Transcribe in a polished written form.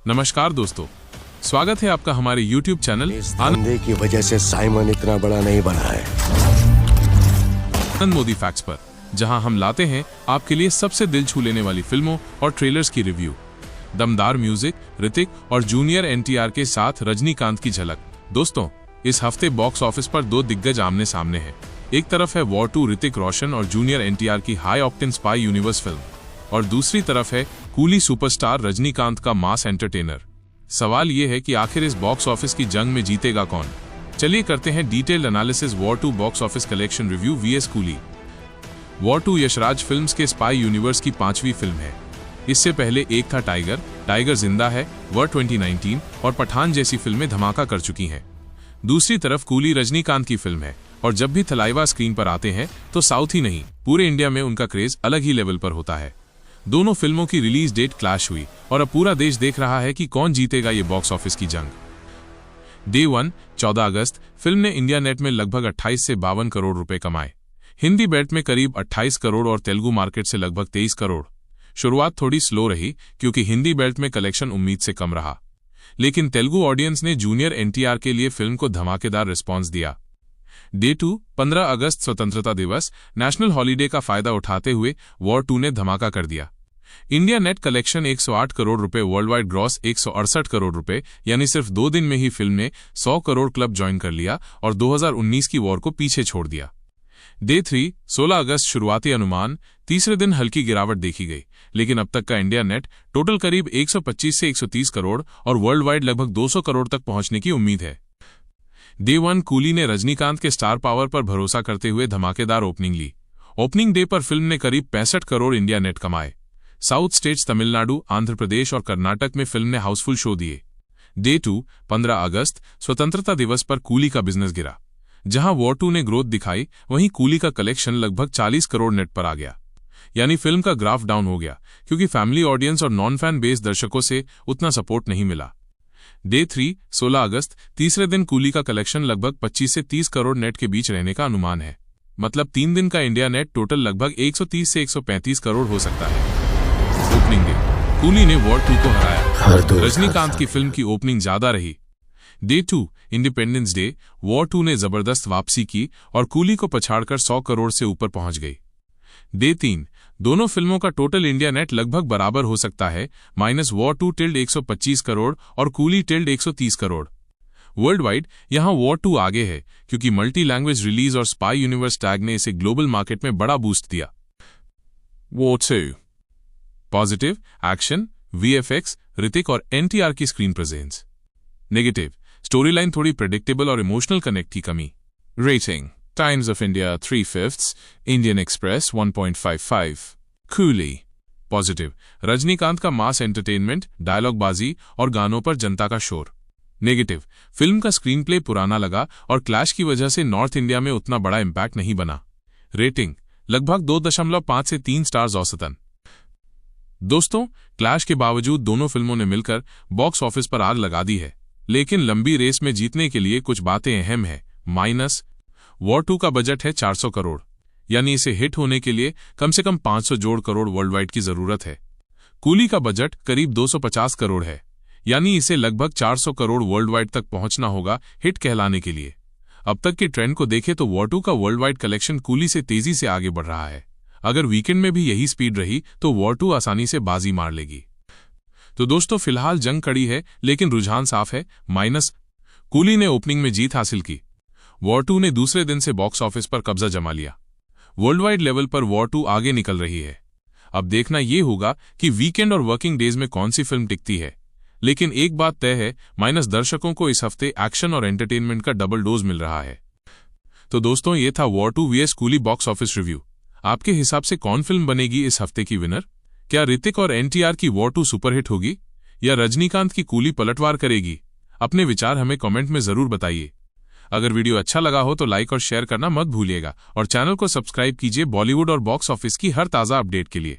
नमस्कार दोस्तों, स्वागत है आपका हमारे YouTube चैनल इस धंधे की वजह से साइमन इतना बड़ा नहीं बना है। आनंद मोदी फैक्ट्स पर, जहां हम लाते हैं आपके लिए सबसे दिल छू लेने वाली फिल्मों और ट्रेलर्स की रिव्यू। दमदार म्यूजिक, ऋतिक और जूनियर एनटीआर के साथ रजनीकांत की झलक। दोस्तों, इस हफ्ते बॉक्स ऑफिस पर दो दिग्गज आमने सामने हैं। एक तरफ है वॉर 2 ऋतिक रोशन और जूनियर एनटीआर की high octane spy universe film, और दूसरी तरफ है कूली सुपरस्टार रजनीकांत का मास एंटरटेनर। सवाल ये है कि आखिर इस बॉक्स ऑफिस की जंग में जीतेगा कौन? चलिए करते हैं detailed analysis. War 2 box office collection review vs Coolie. War 2 Yashraj films के स्पाई यूनिवर्स की 5वीं फिल्म है। इससे पहले एक था टाइगर जिंदा है, वर्ड 2019 और पठान जैसी फिल्में धमाका कर चुकी हैं। दूसरी तरफ कूली रजनीकांत की फिल्म है, और जब भी थलाइवा स्क्रीन पर आते हैं तो साउथ ही नहीं, पूरे इंडिया में उनका क्रेज अलग ही लेवल पर होता है। दोनों फिल्मों की रिलीज डेट क्लैश हुई और अब पूरा देश देख रहा है कि कौन जीतेगा ये बॉक्स ऑफिस की जंग। डे 1 14 अगस्त फिल्म ने इंडिया नेट में लगभग 28 से 52 करोड़ रुपए कमाए। हिंदी बेल्ट में करीब 28 करोड़ और तेलुगु मार्केट से लगभग 23 करोड़। शुरुआत थोड़ी स्लो रही क्योंकि हिंदी बेल्ट में कलेक्शन उम्मीद से कम रहा, लेकिन तेलुगु ऑडियंस ने जूनियर एनटीआर के लिए फिल्म को धमाकेदार रिस्पॉन्स दिया। डे 2 15 अगस्त स्वतंत्रता दिवस नेशनल हॉलीडे का फायदा उठाते हुए वॉर 2 ने धमाका कर दिया। इंडिया नेट कलेक्शन 108 करोड़ रुपए, वर्ल्ड वाइड ग्रॉस 168 करोड़ रुपए, यानी सिर्फ 2 दिन में ही फिल्म ने 100 करोड़ क्लब ज्वाइन कर लिया और 2019 की वॉर को पीछे छोड़ दिया। डे 3 16 अगस्त शुरुआती अनुमान, तीसरे दिन हल्की गिरावट देखी गई, लेकिन अब तक का इंडिया नेट टोटल करीब 125 से 130 करोड़ और वर्ल्ड वाइड लगभग 200 करोड़ तक पहुंचने की उम्मीद है। डे 1 कूली ने रजनीकांत के स्टार पावर पर भरोसा करते हुए धमाकेदार ओपनिंग ली। ओपनिंग डे पर फिल्म ने करीब 65 करोड़ इंडिया नेट कमाए। साउथ स्टेट्स तमिलनाडु, आंध्र प्रदेश और कर्नाटक में फिल्म ने हाउसफुल शो दिए। डे 2 15 अगस्त स्वतंत्रता दिवस पर कूली का बिजनेस गिरा। जहां वॉर 2 ने ग्रोथ दिखाई, वहीं कूली का कलेक्शन लगभग 40 करोड़ नेट पर आ गया, यानी फिल्म का ग्राफ डाउन हो गया क्योंकि फैमिली ऑडियंस और नॉन फैन बेस दर्शकों से उतना सपोर्ट नहीं मिला। डे 3 16 अगस्त तीसरे दिन कूली का कलेक्शन लगभग 25 से 30 करोड़ नेट के बीच रहने का अनुमान है। मतलब 3 दिन का इंडिया नेट टोटल लगभग 130 से 135 करोड़ हो सकता है। ओपनिंग डे कूली ने वॉर 2 को हराया। रजनीकांत की फिल्म की ओपनिंग ज्यादा रही। डे 2 इंडिपेंडेंस डे वॉर 2 ने जबरदस्त वापसी की और कूली को पछाड़कर 100 करोड़ से ऊपर पहुंच गई। डे 3 दोनों फिल्मों का टोटल इंडिया नेट लगभग बराबर हो सकता है, माइनस वॉर 2 टिल्ड 125 करोड़ और coolie tilde 130 crore. World wide यहां वॉर 2 आगे है क्योंकि मल्टी लैंग्वेज रिलीज और स्पाई यूनिवर्स टैग ने इसे ग्लोबल मार्केट में बड़ा बूस्ट दिया। War 2 positive action, VFX, Hrithik और एनटीआर की screen presence. Negative story line थोड़ी प्रेडिक्टेबल और इमोशनल कनेक्ट की कमी। Rating times of India 3/5, Indian express 1.55। Coolie positive Rajinikanth का मास एंटरटेनमेंट, डायलॉगबाजी और गानों पर जनता का शोर। नेगेटिव फिल्म का स्क्रीन प्ले पुराना लगा और क्लैश की वजह से नॉर्थ इंडिया में उतना बड़ा इम्पैक्ट नहीं बना। रेटिंग लगभग 2.5 से 3 स्टार्स औसतन। दोस्तों, क्लैश के बावजूद दोनों फिल्मों ने मिलकर बॉक्स ऑफिस पर आग लगा दी है, लेकिन लंबी रेस में जीतने के लिए कुछ बातें अहम है। माइनस वॉर 2 का बजट है 400 करोड़, यानी इसे हिट होने के लिए कम से कम 500 जोड़ करोड़ वर्ल्ड वाइड की जरूरत है। कूली का बजट करीब 250 करोड़ है, यानी इसे लगभग 400 करोड़ वर्ल्ड वाइड तक पहुंचना होगा हिट कहलाने के लिए। अब तक के ट्रेंड को देखें तो वॉर 2 का वर्ल्ड वाइड कलेक्शन कूली से तेजी से आगे बढ़ रहा है। अगर वीकेंड में भी यही स्पीड रही तो वॉर 2 आसानी से बाजी मार लेगी। तो दोस्तों, फिलहाल जंग कड़ी है लेकिन रुझान साफ है। माइनस कूली ने ओपनिंग में जीत हासिल की। वॉर 2 ने दूसरे दिन से बॉक्स ऑफिस पर कब्जा जमा लिया। वर्ल्ड वाइड लेवल पर वॉर 2 आगे निकल रही है। अब देखना यह होगा कि वीकेंड और वर्किंग डेज में कौन सी फिल्म टिकती है, लेकिन एक बात तय है, माइनस दर्शकों को इस हफ्ते एक्शन और एंटरटेनमेंट का डबल डोज मिल रहा है। तो दोस्तों, ये था War 2 VS Coolie box office review. आपके हिसाब से कौन फिल्म बनेगी इस हफ्ते की विनर? क्या ऋतिक और एनटीआर की वॉर 2 सुपरहिट होगी या रजनीकांत की कूली पलटवार करेगी? अपने विचार हमें कमेंट में जरूर बताइए। अगर वीडियो अच्छा लगा हो तो लाइक और शेयर करना मत भूलिएगा और चैनल को सब्सक्राइब कीजिए बॉलीवुड और बॉक्स ऑफिस की हर ताजा अपडेट के लिए।